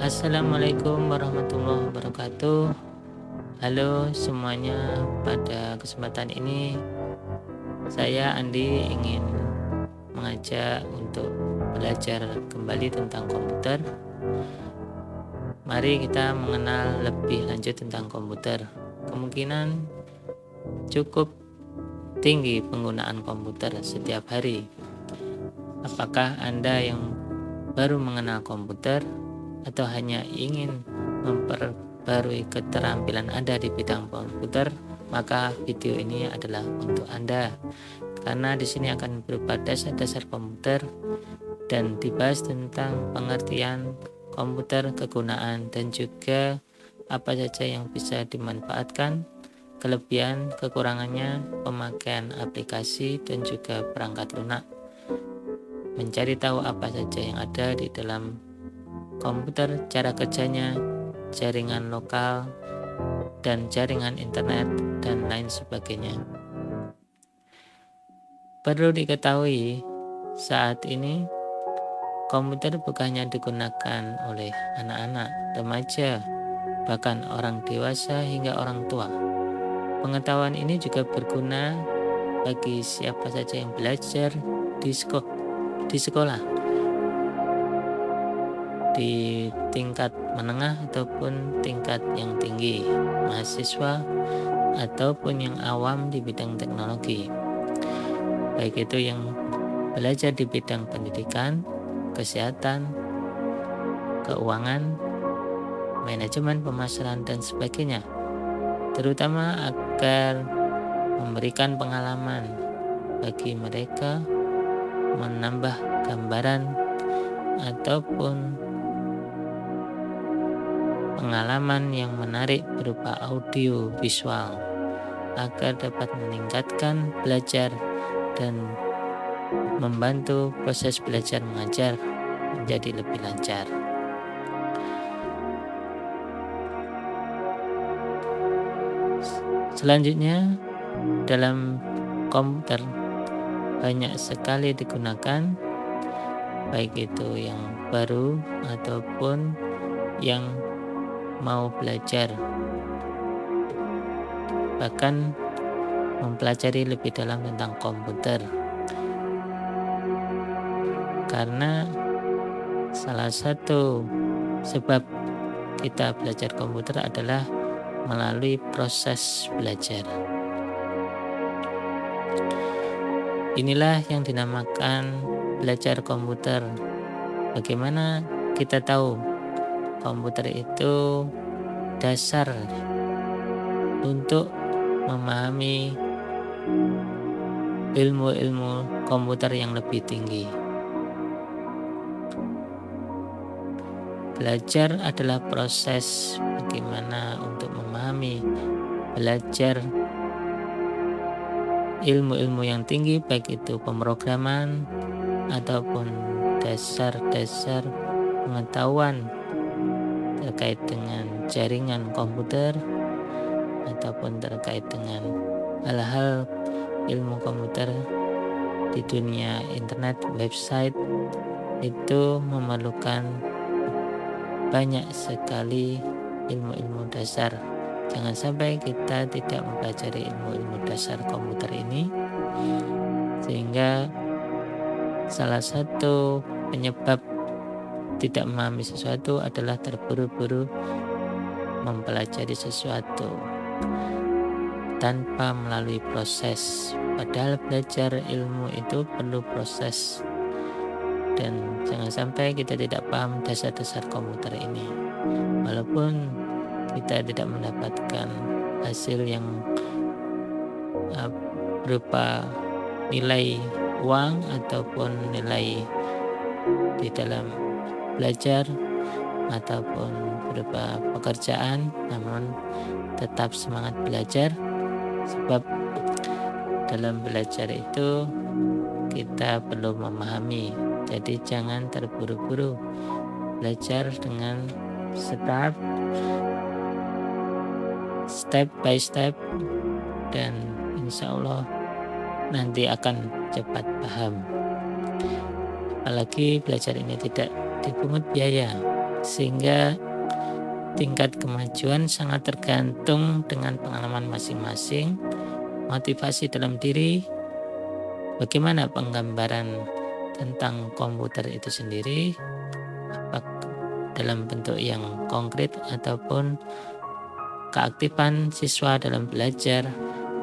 Assalamualaikum warahmatullahi wabarakatuh. Halo semuanya, pada kesempatan ini saya Andi ingin mengajak untuk belajar kembali tentang komputer. Mari kita mengenal lebih lanjut tentang komputer. Kemungkinan cukup tinggi penggunaan komputer setiap hari. Apakah Anda yang baru mengenal komputer atau hanya ingin memperbarui keterampilan Anda di bidang komputer? Maka video ini adalah untuk Anda, karena di sini akan berupa dasar-dasar komputer dan dibahas tentang pengertian komputer, kegunaan, dan juga apa saja yang bisa dimanfaatkan, kelebihan, kekurangannya, pemakaian aplikasi, dan juga perangkat lunak. Mencari tahu apa saja yang ada di dalam komputer, cara kerjanya, jaringan lokal, dan jaringan internet, dan lain sebagainya. Perlu diketahui, saat ini komputer bukan hanya digunakan oleh anak-anak, remaja, bahkan orang dewasa hingga orang tua. Pengetahuan ini juga berguna bagi siapa saja yang belajar di sekolah, di tingkat menengah ataupun tingkat yang tinggi, mahasiswa ataupun yang awam di bidang teknologi, baik itu yang belajar di bidang pendidikan, kesehatan, keuangan, manajemen pemasaran, dan sebagainya, terutama agar memberikan pengalaman bagi mereka, menambah gambaran ataupun pengalaman yang menarik berupa audio visual, agar dapat meningkatkan belajar dan membantu proses belajar mengajar menjadi lebih lancar. Selanjutnya, dalam komputer banyak sekali digunakan, baik itu yang baru ataupun yang mau belajar, bahkan mempelajari lebih dalam tentang komputer, karena salah satu sebab kita belajar komputer adalah melalui proses belajar. Inilah yang dinamakan belajar komputer. Bagaimana kita tahu komputer itu dasar untuk memahami ilmu-ilmu komputer yang lebih tinggi. Belajar adalah proses bagaimana untuk memahami, belajar ilmu-ilmu yang tinggi, baik itu pemrograman ataupun dasar-dasar pengetahuan terkait dengan jaringan komputer ataupun terkait dengan hal-hal ilmu komputer di dunia internet, website. Itu memerlukan banyak sekali ilmu-ilmu dasar. Jangan sampai kita tidak mempelajari ilmu-ilmu dasar komputer ini, sehingga salah satu penyebab tidak memahami sesuatu adalah terburu-buru mempelajari sesuatu tanpa melalui proses. Padahal belajar ilmu itu perlu proses, dan jangan sampai kita tidak paham dasar-dasar komputer ini, walaupun kita tidak mendapatkan hasil yang berupa nilai uang ataupun nilai di dalam belajar ataupun berupa pekerjaan, namun tetap semangat belajar, sebab dalam belajar itu kita perlu memahami. Jadi jangan terburu-buru, belajar dengan step by step, dan insya Allah nanti akan cepat paham. Apalagi belajar ini tidak dipungut biaya, sehingga tingkat kemajuan sangat tergantung dengan pengalaman masing-masing, motivasi dalam diri, bagaimana penggambaran tentang komputer itu sendiri, dalam bentuk yang konkret ataupun keaktifan siswa dalam belajar,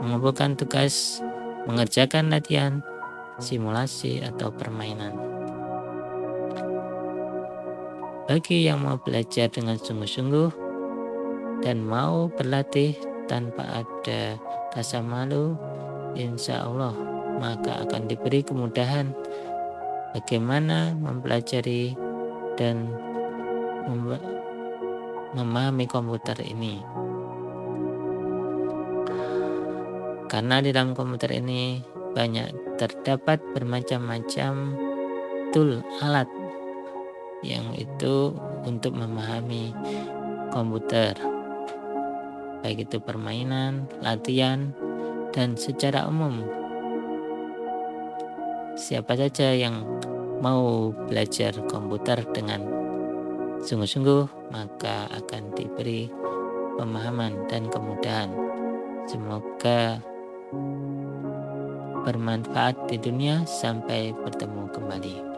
mengumpulkan tugas, mengerjakan latihan, simulasi, atau permainan. Bagi yang mau belajar dengan sungguh-sungguh dan mau berlatih tanpa ada rasa malu, insya Allah maka akan diberi kemudahan bagaimana mempelajari dan memahami komputer ini. Karena di dalam komputer ini banyak terdapat bermacam-macam tool, alat yang itu untuk memahami komputer, baik itu permainan, latihan, dan secara umum siapa saja yang mau belajar komputer dengan sungguh-sungguh maka akan diberi pemahaman dan kemudahan. Semoga bermanfaat di dunia. Sampai bertemu kembali.